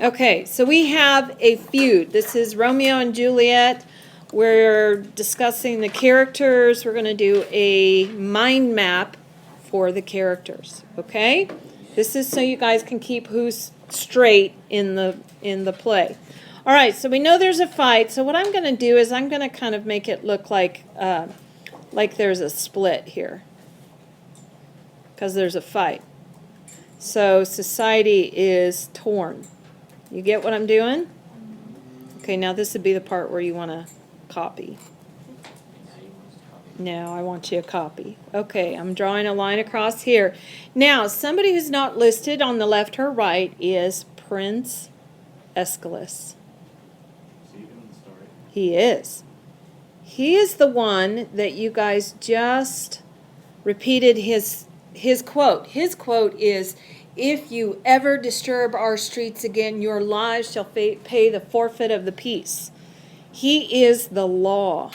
Okay, so we have a feud. This is Romeo and Juliet. We're discussing the characters. We're going to do a mind map for the characters. Okay? This is so you guys can keep who's straight in the play. All right, so we know there's a fight. So what I'm going to do is I'm going to kind of make it look like there's a split here, because there's a fight. So society is torn. You get what I'm doing? Okay, now this would be the part where you want to copy. No, I want you to copy. Okay, I'm drawing a line across here. Now, somebody who's not listed on the left or right is Prince Aeschylus. He is. He is the one that you guys just repeated his quote. His quote is, "If you ever disturb our streets again, your lives shall pay the forfeit of the peace." He is the law.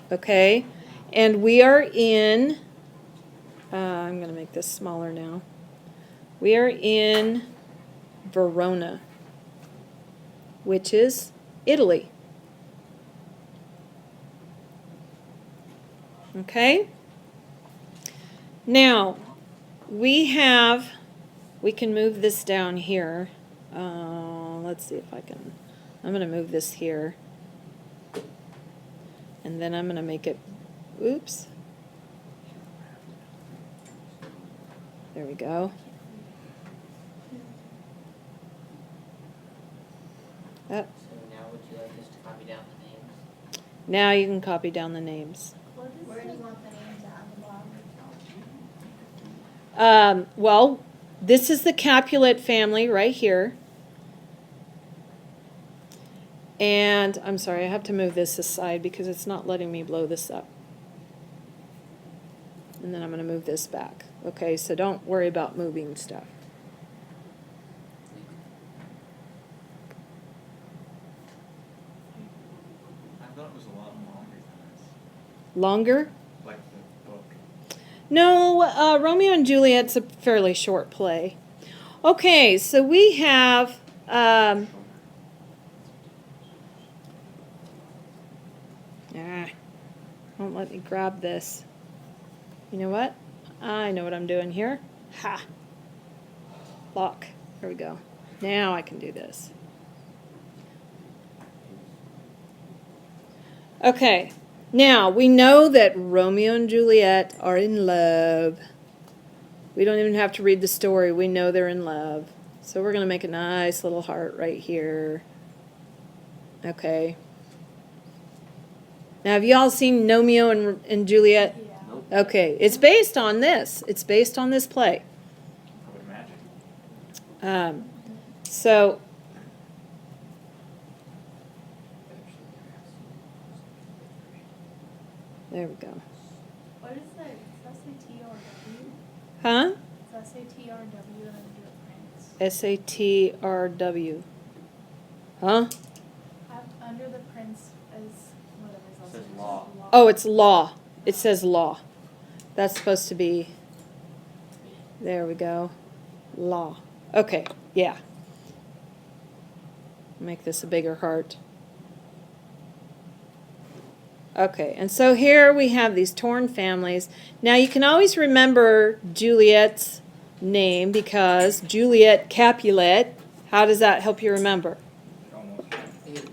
Okay? And we are in, I'm going to make this smaller now. We are in Verona, which is Italy. Okay? Now, we can move this down here. Let's see if I can. I'm going to move this here. And then I'm going to make it, oops. There we go. So now would you like us to copy down the names? Now you can copy down the names. Where do you want the names at on the bottom? Well, this is the Capulet family right here. And I'm sorry, I have to move this aside because it's not letting me blow this up. And then I'm going to move this back. Okay, so don't worry about moving stuff. I thought it was a lot longer than this. Longer? Like the book. No, Romeo and Juliet's a fairly short play. Okay, so we have... won't let me grab this. You know what? I know what I'm doing here. Ha! Lock. There we go. Now I can do this. Okay. Now, we know that Romeo and Juliet are in love. We don't even have to read the story. We know they're in love. So we're going to make a nice little heart right here. Okay. Now, have you all seen Romeo and Juliet? Yeah. Nope. Okay. It's based on this. It's based on this play. I would imagine. So, there we go. What is that? Does that say TRW? Huh? Does that say TRW and then do a prince? SATRW. Huh? Under the prince is whatever is also Says law. Oh, it's law. It says law. That's supposed to be, there we go, law. Okay, yeah. Make this a bigger heart. Okay, and so here we have these torn families. Now you can always remember Juliet's name because Juliet Capulet, how does that help you remember?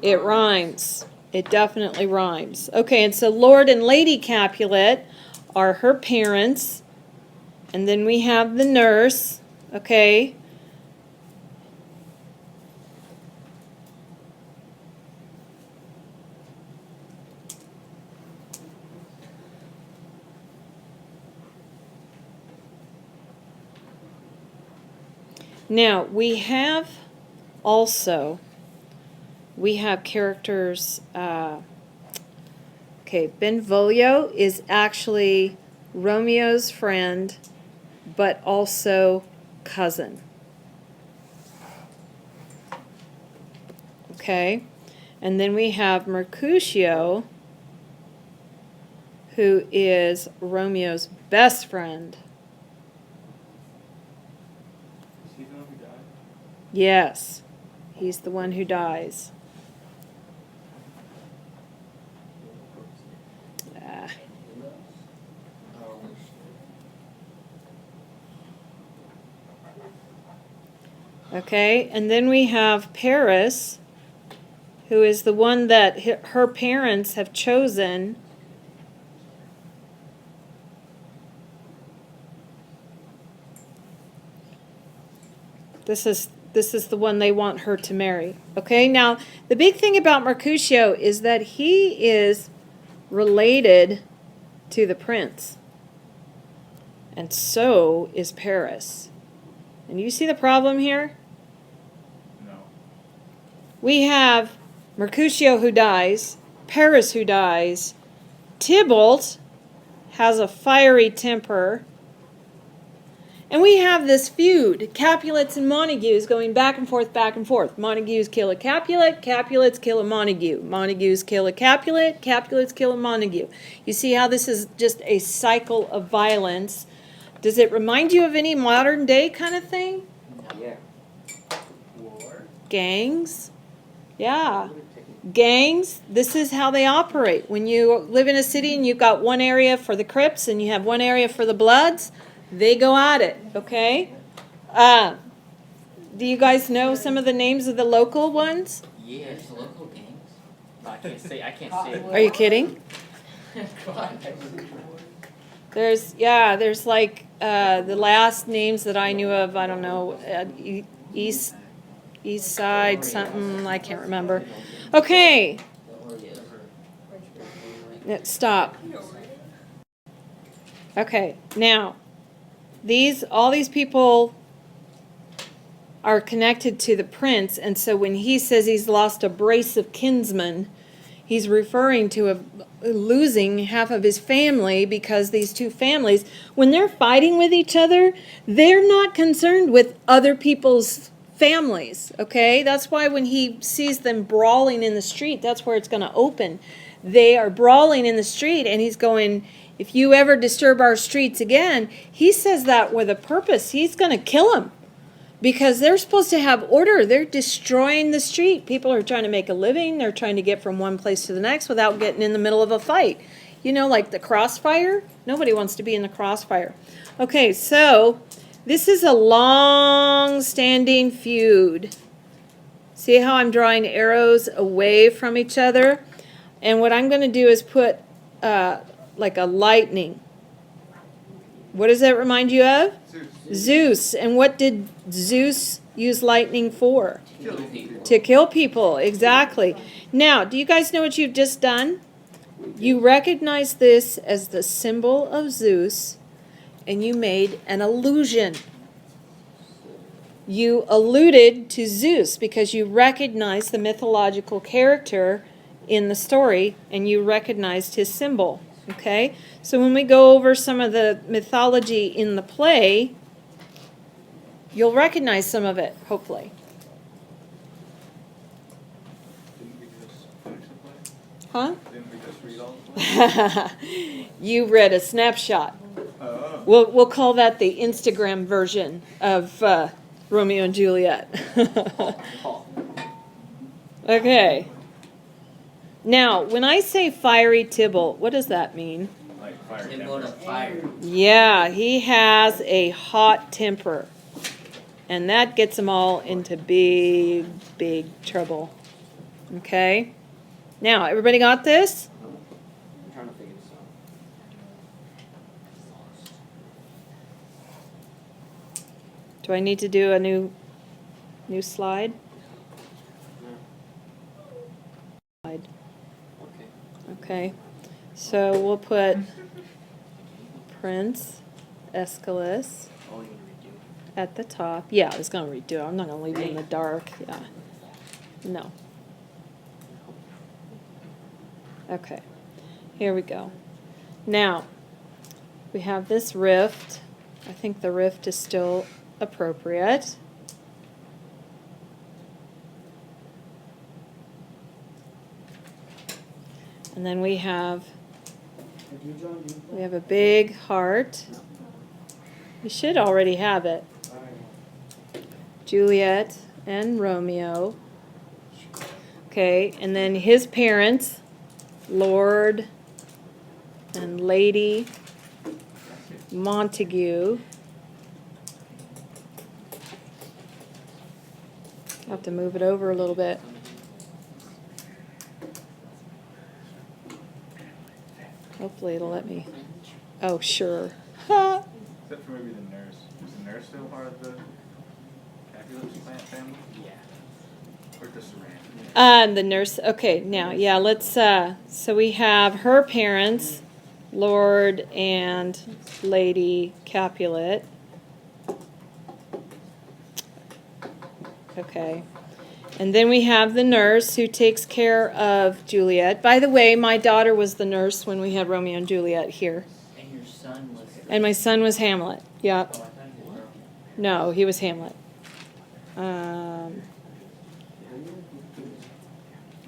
It rhymes. It definitely rhymes. Okay, and so Lord and Lady Capulet are her parents. And then we have the nurse, okay? Now, we have characters, okay, Benvolio is actually Romeo's friend, but also cousin. Okay, and then we have Mercutio, who is Romeo's best friend. Is he the one who died? Yes, he's the one who dies. Ah. Okay, and then we have Paris, who is the one that her parents have chosen. This is the one they want her to marry. Okay, now the big thing about Mercutio is that he is related to the prince. And so is Paris. And you see the problem here? No. We have Mercutio who dies, Paris who dies, Tybalt has a fiery temper, and we have this feud, Capulets and Montagues going back and forth, back and forth. Montagues kill a Capulet, Capulets kill a Montague. Montagues kill a Capulet, Capulets kill a Montague. You see how this is just a cycle of violence. Does it remind you of any modern day kind of thing? Yeah. Gangs? Yeah. Gangs, this is how they operate. When you live in a city and you've got one area for the Crips and you have one area for the Bloods, they go at it, okay? Do you guys know some of the names of the local ones? Yes, local gangs. No, I can't say it. Are you kidding? There's like the last names that I knew of, I don't know, East Side something, I can't remember. Okay, stop. Okay, now all these people are connected to the prince, and so when he says he's lost a brace of kinsmen, he's referring to losing half of his family, because these two families, when they're fighting with each other, they're not concerned with other people's families, okay? That's why when he sees them brawling in the street, that's where it's going to open. They are brawling in the street, and he's going, if you ever disturb our streets again, he says that with a purpose. He's going to kill them. Because they're supposed to have order. They're destroying the street. People are trying to make a living. They're trying to get from one place to the next without getting in the middle of a fight. You know, like the crossfire? Nobody wants to be in the crossfire. Okay, so this is a long-standing feud. See how I'm drawing arrows away from each other? And what I'm going to do is put like a lightning. What does that remind you of? Zeus. And what did Zeus use lightning for? To kill people, exactly. Now, do you guys know what you've just done? You recognize this as the symbol of Zeus, and you made an allusion. You alluded to Zeus because you recognized the mythological character in the story, and you recognized his symbol. Okay? So when we go over some of the mythology in the play, you'll recognize some of it, hopefully. Didn't we just finish the play? Huh? Didn't we just read all the play? You read a snapshot. Oh. We'll call that the Instagram version of Romeo and Juliet. Okay. Now, when I say fiery Tybalt, what does that mean? Like fire Symbol of fire. Yeah, he has a hot temper. And that gets them all into big, big trouble. Okay? Now, everybody got this? I'm trying to figure this out. Do I need to do a new slide? Slide. Okay. Okay. So we'll put Prince Aeschylus Oh, you need to redo. at the top. Yeah, I was going to redo it. I'm not going to leave it in the dark. Yeah. No. Okay. Here we go. Now, we have this rift. I think the rift is still appropriate. And then we have a big heart. You should already have it. Juliet and Romeo. Okay, and then his parents, Lord and Lady Montague. I'll have to move it over a little bit. Hopefully it'll let me. Oh, sure. Ha! Except for maybe the nurse. Is the nurse still part of the Capulet's plant family? Yeah. Or just Saran? The nurse. Okay, now, yeah, let's. So we have her parents, Lord and Lady Capulet. Okay. And then we have the nurse who takes care of Juliet. By the way, my daughter was the nurse when we had Romeo and Juliet here. And your son was. And my son was Hamlet. Yep. Oh, I thought you were. No, he was Hamlet.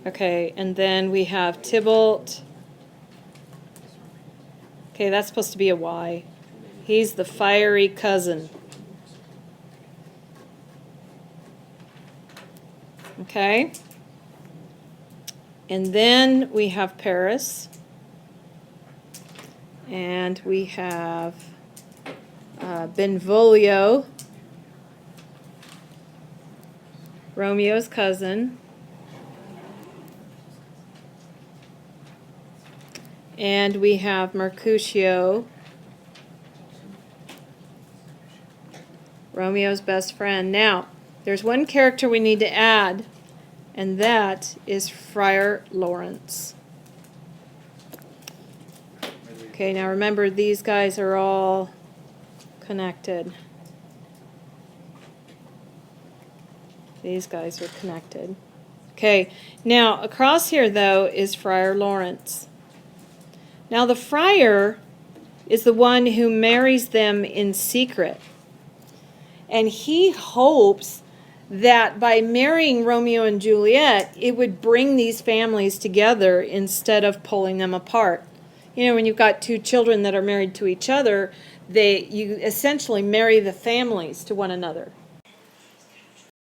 Okay, and then we have Tybalt. Okay, that's supposed to be a Y. He's the fiery cousin. Okay. And then we have Paris. And we have Benvolio, Romeo's cousin. And we have Mercutio, Romeo's best friend. Now, there's one character we need to add, and that is Friar Lawrence. Okay, now remember, these guys are all connected. These guys are connected. Okay, now across here, though, is Friar Lawrence. Now, the friar is the one who marries them in secret. And he hopes that by marrying Romeo and Juliet, it would bring these families together instead of pulling them apart. You know, when you've got two children that are married to each other, you essentially marry the families to one another.